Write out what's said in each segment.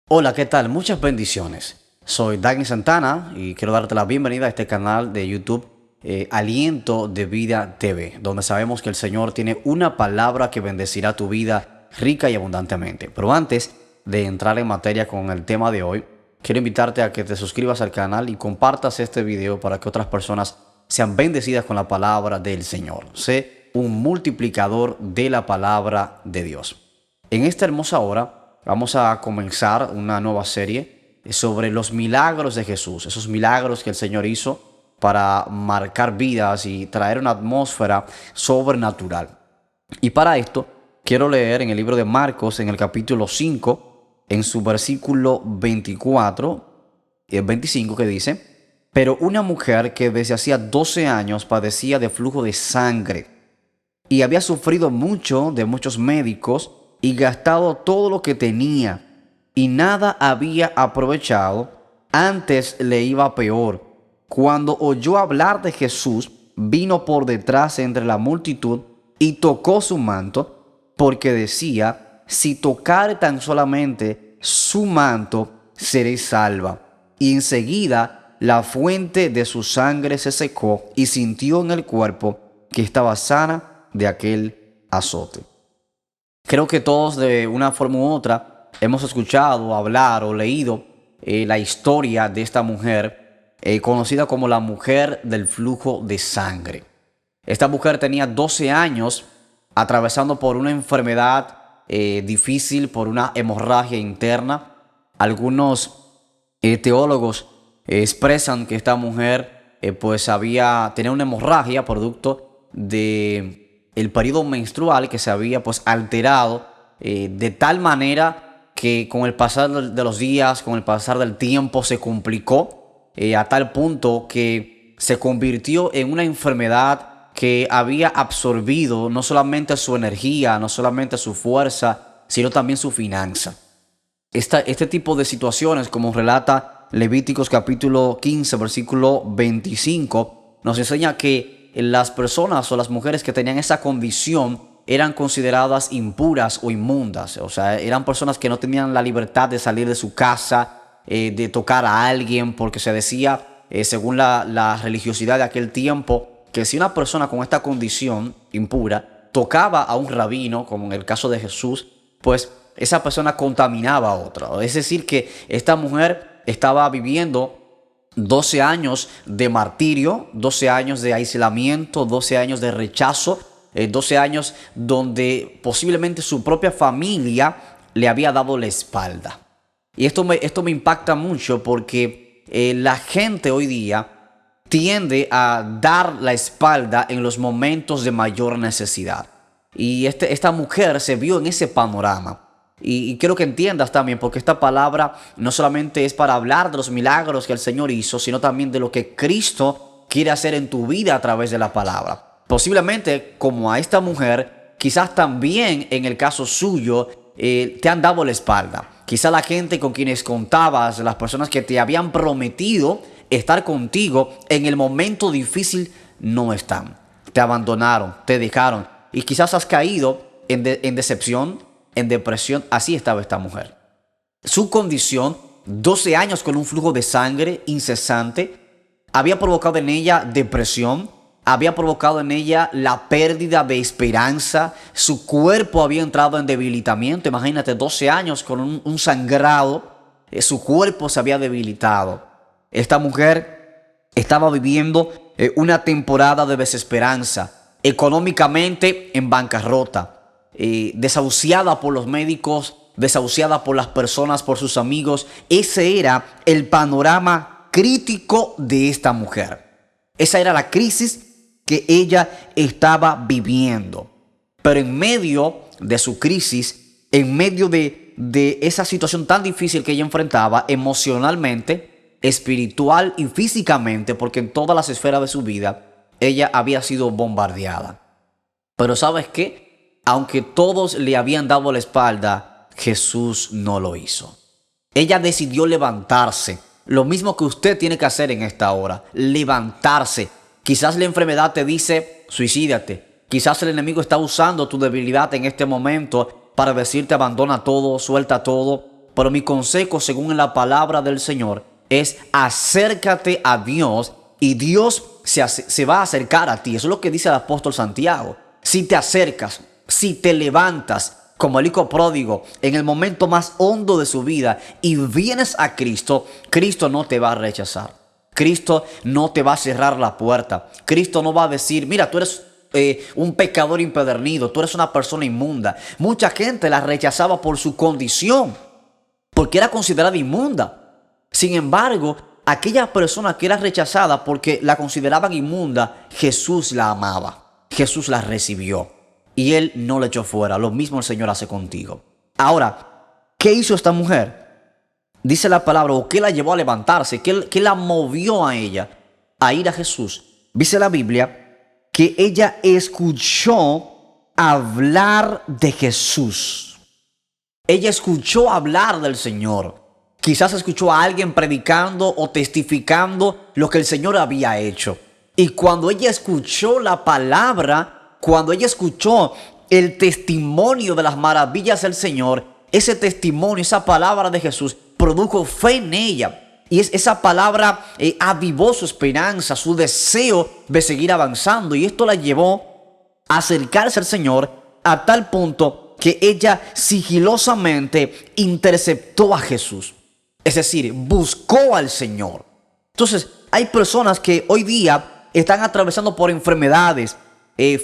Hola, ¿qué tal? Muchas bendiciones. Soy Dagny Santana y quiero darte la bienvenida a este canal de YouTube Aliento de Vida TV, donde sabemos que el Señor tiene una palabra que bendecirá tu vida rica y abundantemente. Pero antes de entrar en materia con el tema de hoy, quiero invitarte a que te suscribas al canal y compartas este video para que otras personas sean bendecidas con la palabra del Señor. Sé un multiplicador de la palabra de Dios. En esta hermosa hora vamos a comenzar una nueva serie sobre los milagros de Jesús, esos milagros que el Señor hizo para marcar vidas y traer una atmósfera sobrenatural. Y para esto quiero leer en el libro de Marcos, en el capítulo 5, en su versículo 24 y el 25, que dice: pero una mujer que desde hacía 12 años padecía de flujo de sangre y había sufrido mucho de muchos médicos y gastado todo lo que tenía, y nada había aprovechado, antes le iba peor. Cuando oyó hablar de Jesús, vino por detrás entre la multitud y tocó su manto, porque decía: si tocare tan solamente su manto, seré salva. Y enseguida la fuente de su sangre se secó y sintió en el cuerpo que estaba sana de aquel azote. Creo que todos de una forma u otra hemos escuchado hablar o leído la historia de esta mujer conocida como la mujer del flujo de sangre. Esta mujer tenía 12 años atravesando por una enfermedad difícil, por una hemorragia interna. Algunos teólogos expresan que esta mujer tenía una hemorragia producto de el periodo menstrual, que se había alterado de tal manera que con el pasar de los días, con el pasar del tiempo, se complicó a tal punto que se convirtió en una enfermedad que había absorbido no solamente su energía, no solamente su fuerza, sino también su finanza. Este tipo de situaciones, como relata Levíticos capítulo 15, versículo 25, nos enseña que las personas o las mujeres que tenían esa condición eran consideradas impuras o inmundas. O sea, eran personas que no tenían la libertad de salir de su casa, de tocar a alguien, porque se decía, según la religiosidad de aquel tiempo, que si una persona con esta condición impura tocaba a un rabino, como en el caso de Jesús, pues esa persona contaminaba a otra. Es decir, que esta mujer estaba viviendo 12 años de martirio, 12 años de aislamiento, 12 años de rechazo, 12 años donde posiblemente su propia familia le había dado la espalda. Y esto me impacta mucho porque la gente hoy día tiende a dar la espalda en los momentos de mayor necesidad. Y esta mujer se vio en ese panorama. Y quiero que entiendas también, porque esta palabra no solamente es para hablar de los milagros que el Señor hizo, sino también de lo que Cristo quiere hacer en tu vida a través de la palabra. Posiblemente, como a esta mujer, quizás también en el caso suyo, te han dado la espalda. Quizás la gente con quienes contabas, las personas que te habían prometido estar contigo en el momento difícil, no están. Te abandonaron, te dejaron. Y quizás has caído en decepción, en depresión. Así estaba esta mujer. Su condición, 12 años con un flujo de sangre incesante, había provocado en ella depresión, había provocado en ella la pérdida de esperanza. Su cuerpo había entrado en debilitamiento. Imagínate, 12 años con un sangrado, su cuerpo se había debilitado. Esta mujer estaba viviendo una temporada de desesperanza, económicamente en bancarrota, desahuciada por los médicos, desahuciada por las personas, por sus amigos. Ese era el panorama crítico de esta mujer. Esa era la crisis que ella estaba viviendo. Pero en medio de su crisis, en medio de esa situación tan difícil que ella enfrentaba emocionalmente, espiritual y físicamente, porque en todas las esferas de su vida ella había sido bombardeada. Pero ¿sabes qué? Aunque todos le habían dado la espalda, Jesús no lo hizo. Ella decidió levantarse. Lo mismo que usted tiene que hacer en esta hora, levantarse. Quizás la enfermedad te dice: suicídate. Quizás el enemigo está usando tu debilidad en este momento para decirte: abandona todo, suelta todo. Pero mi consejo, según la palabra del Señor, es acércate a Dios y Dios se va a acercar a ti. Eso es lo que dice el apóstol Santiago. Si te acercas, si te levantas, como el hijo pródigo, en el momento más hondo de su vida y vienes a Cristo, Cristo no te va a rechazar. Cristo no te va a cerrar la puerta. Cristo no va a decir, mira, tú eres un pecador impedernido, tú eres una persona inmunda. Mucha gente la rechazaba por su condición, porque era considerada inmunda. Sin embargo, aquella persona que era rechazada porque la consideraban inmunda, Jesús la amaba, Jesús la recibió y Él no la echó fuera. Lo mismo el Señor hace contigo. Ahora, ¿qué hizo esta mujer? Dice la palabra, o qué la llevó a levantarse, qué la movió a ella a ir a Jesús. Dice la Biblia que ella escuchó hablar de Jesús. Ella escuchó hablar del Señor. Quizás escuchó a alguien predicando o testificando lo que el Señor había hecho. Y cuando ella escuchó la palabra, cuando ella escuchó el testimonio de las maravillas del Señor, ese testimonio, esa palabra de Jesús produjo fe en ella. Y esa palabra avivó su esperanza, su deseo de seguir avanzando. Y esto la llevó a acercarse al Señor a tal punto que ella sigilosamente interceptó a Jesús. Es decir, buscó al Señor. Entonces, hay personas que hoy día están atravesando por enfermedades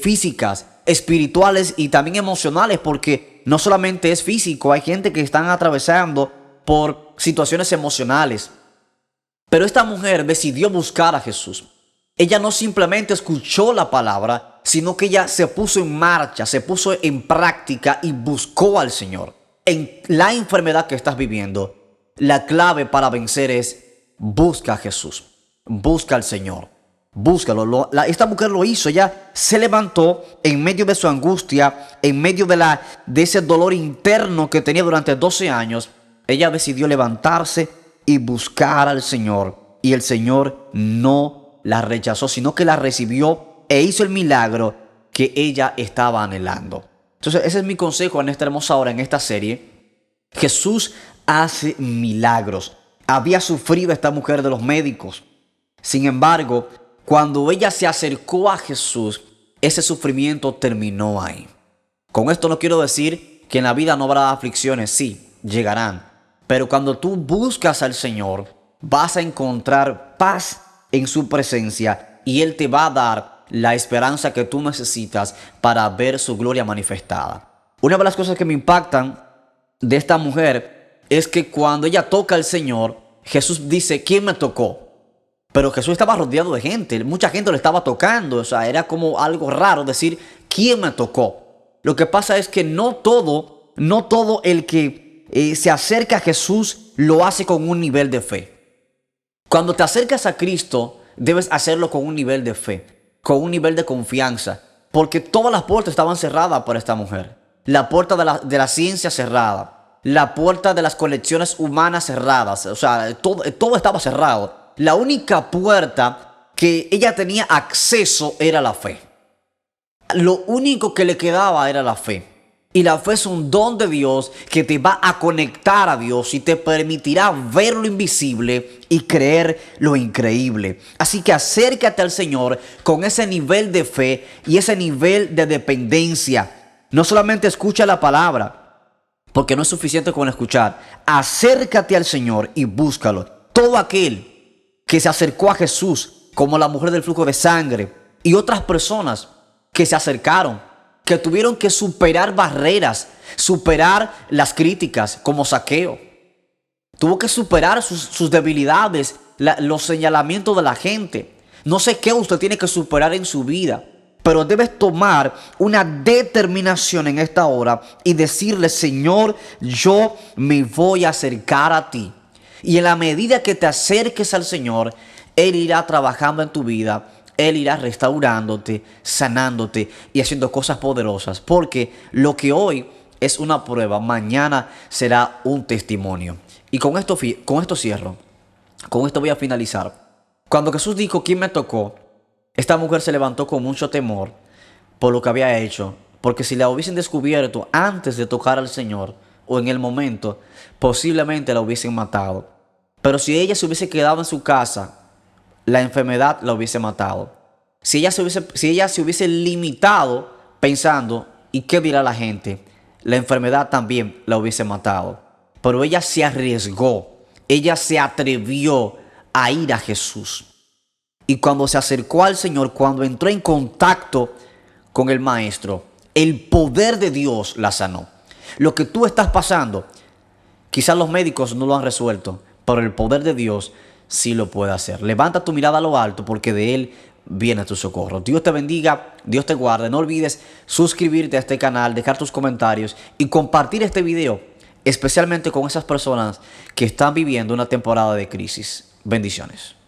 físicas, espirituales y también emocionales, porque no solamente es físico, hay gente que están atravesando por situaciones emocionales. Pero esta mujer decidió buscar a Jesús. Ella no simplemente escuchó la palabra, sino que ella se puso en marcha, se puso en práctica y buscó al Señor. En la enfermedad que estás viviendo, la clave para vencer es busca a Jesús, busca al Señor, búscalo. Esta mujer lo hizo, ella se levantó en medio de su angustia, en medio de ese dolor interno que tenía durante 12 años. Ella decidió levantarse y buscar al Señor, y el Señor no la rechazó, sino que la recibió e hizo el milagro que ella estaba anhelando. Entonces ese es mi consejo en esta hermosa hora, en esta serie. Jesús hace milagros. Había sufrido esta mujer de los médicos. Sin embargo, cuando ella se acercó a Jesús, ese sufrimiento terminó ahí. Con esto no quiero decir que en la vida no habrá aflicciones. Sí, llegarán. Pero cuando tú buscas al Señor, vas a encontrar paz en su presencia y Él te va a dar la esperanza que tú necesitas para ver su gloria manifestada. Una de las cosas que me impactan de esta mujer es que cuando ella toca al Señor, Jesús dice, ¿quién me tocó? Pero Jesús estaba rodeado de gente, mucha gente lo estaba tocando, o sea, era como algo raro decir, ¿quién me tocó? Lo que pasa es que no todo el que se acerca a Jesús lo hace con un nivel de fe. Cuando te acercas a Cristo, debes hacerlo con un nivel de fe, con un nivel de confianza, porque todas las puertas estaban cerradas para esta mujer. La puerta de la ciencia cerrada, la puerta de las conexiones humanas cerradas, o sea, todo estaba cerrado. La única puerta que ella tenía acceso era la fe. Lo único que le quedaba era la fe. Y la fe es un don de Dios que te va a conectar a Dios y te permitirá ver lo invisible y creer lo increíble. Así que acércate al Señor con ese nivel de fe y ese nivel de dependencia. No solamente escucha la palabra, porque no es suficiente con escuchar. Acércate al Señor y búscalo. Todo aquel que se acercó a Jesús, como la mujer del flujo de sangre y otras personas que se acercaron, que tuvieron que superar barreras, superar las críticas, como Zaqueo. Tuvo que superar sus debilidades, los señalamientos de la gente. No sé qué usted tiene que superar en su vida, pero debes tomar una determinación en esta hora y decirle, Señor, yo me voy a acercar a ti. Y en la medida que te acerques al Señor, Él irá trabajando en tu vida. Él irá restaurándote, sanándote y haciendo cosas poderosas. Porque lo que hoy es una prueba, mañana será un testimonio. Y con esto cierro. Con esto voy a finalizar. Cuando Jesús dijo, ¿quién me tocó? Esta mujer se levantó con mucho temor por lo que había hecho. Porque si la hubiesen descubierto antes de tocar al Señor, o en el momento, posiblemente la hubiesen matado. Pero si ella se hubiese quedado en su casa, la enfermedad la hubiese matado. Si ella se hubiese limitado pensando, ¿y qué dirá la gente? La enfermedad también la hubiese matado. Pero ella se arriesgó, ella se atrevió a ir a Jesús. Y cuando se acercó al Señor, cuando entró en contacto con el Maestro, el poder de Dios la sanó. Lo que tú estás pasando, quizás los médicos no lo han resuelto, pero el poder de Dios sí lo puede hacer. Levanta tu mirada a lo alto porque de Él viene tu socorro. Dios te bendiga, Dios te guarde. No olvides suscribirte a este canal, dejar tus comentarios y compartir este video, especialmente con esas personas que están viviendo una temporada de crisis. Bendiciones.